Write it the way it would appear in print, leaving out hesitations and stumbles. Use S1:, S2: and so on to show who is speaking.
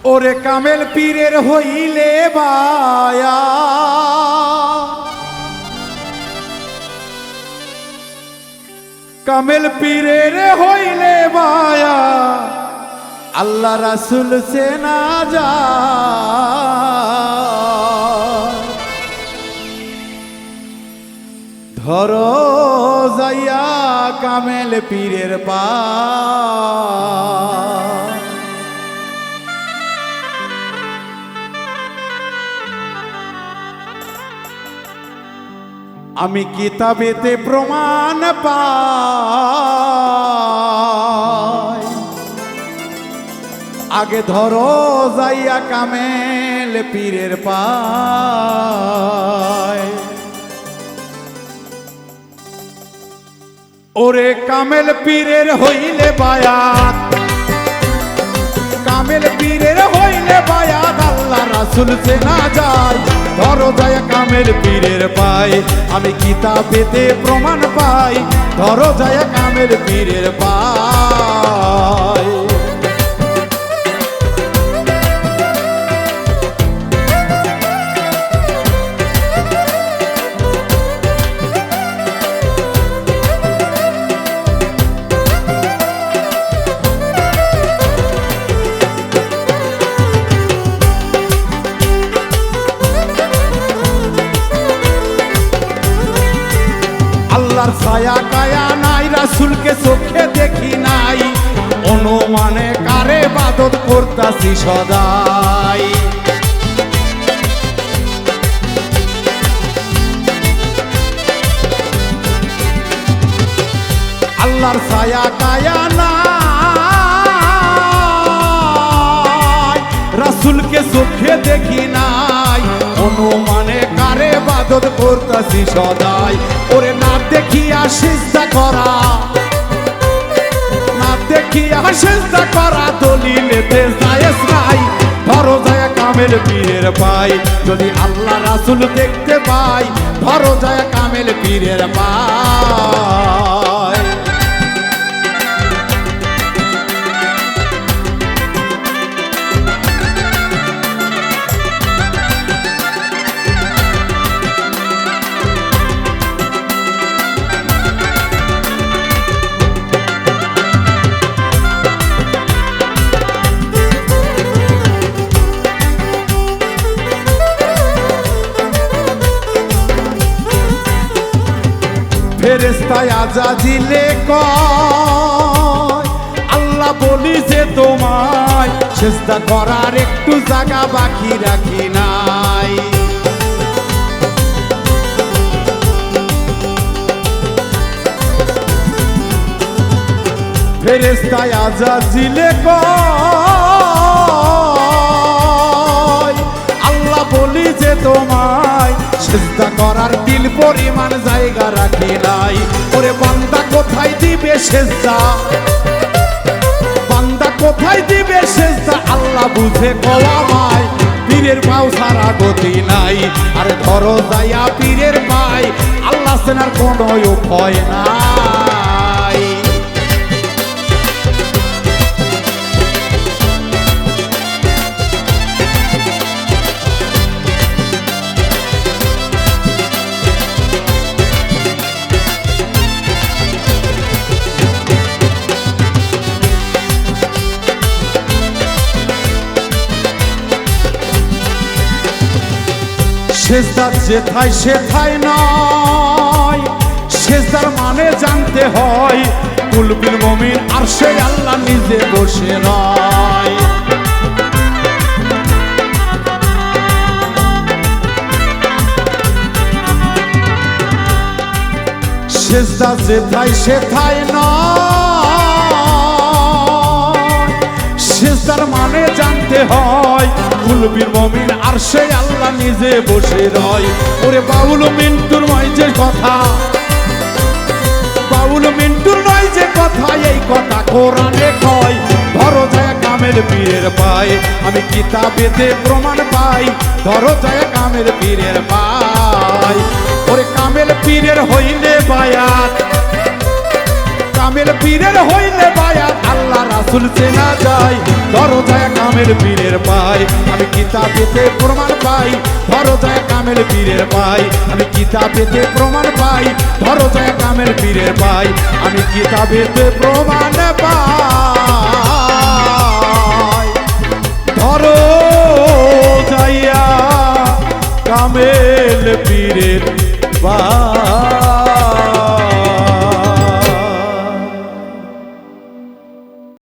S1: ওরে কামেল পীরের হইলে বায়া কামেল পীরের হইলে বায়া আল্লাহ রাসূল চেনা যায় ধরো যাইয়া কামেল পীরের পায় আমি কিতাবেতে প্রমাণ পাই আগে ধরো যাইয়া কামেল পীরের পায় ওরে কামেল পীরের হইলে বায়াত কামেল পীরের হইলে বায়াত আল্লাহ রাসূল চেনা যায় ধরো যায় কামেল পীরের পায় আমি কিতাবেতে প্রমাণ পাই ধরো যায় কামেল পীরের পায় আল্লাহর ছায়া কায়া নাই রাসূলকে চোখে দেখি নাই অনুমানে কারে ইবাদত করতাছি সদাই আল্লাহর ছায়া কায়া নাই রাসূলকে চোখে দেখি নাই অনুমানে কারে ইবাদত করতাছি সদাই ওরে না দেখিয়া সিজদা করা না দেখিয়া সিজদা করা দলিলেতে জায়েজ নাই ধরো যায় কামেল পীরের পায় যদি আল্লাহ রাসূল দেখতে পাই ধরো যায় কামেল পীরের পায় ফেরেশতা আজাজিলে কয় আল্লাহ বলিছে তোমায় সিজদা করার একটু জায়গা বাকি রাখি নাই ফেরেশতা আজাজিলে কয় আল্লাহ বলিছে তোমায় সিজদা করার দিল পরিমাণ জায়গা রাখি নাই ওরে বান্দা কোথায় দিবে সিজদা বান্দা কোথায় দিবে সিজদা আল্লাহ বুঝে কওয়ামায় পীরের পাও সারা গতি নাই আরে ধরো যাইয়া পীরের পায় আল্লাহ চেনার কোনো উপায় নাই সিজদা যেথায় সেথায় নয় সিজদার মানে জানতে হয় কুলবিল মুমিন আরশে আল্লাহ নিজে বসে নয় সিজদা যেথায় সেথায় নয় সিজদার মানে জানতে হয় কুলবিল মুমিন আরশে আল্লাহ নিজে বসে রয় ওরে বাউল মিন্টুর নয় যে কথা বাউল মিন্টুর নয় যে কথা এই কথা কোরআনে কয় ধরো যায় কামেল পীরের পায় আমি কিতাবেতে প্রমাণ পাই ধরো যায় কামেল পীরের পায় ওরে কামেল পীরের হইলে বায়াত কামেল পীরের হইলে বায়াত আল্লাহ রাসূল চেনা যায় দরজায় কামেল কামেল পীরের পাই আমি কিতাবেতে প্রমাণ পাই ধরো যায় কামেল পীরের পাই আমি কিতাবেতে প্রমাণ পাই ধরো যায় কামেল পীরের পাই আমি কিতাবেতে প্রমাণ পাই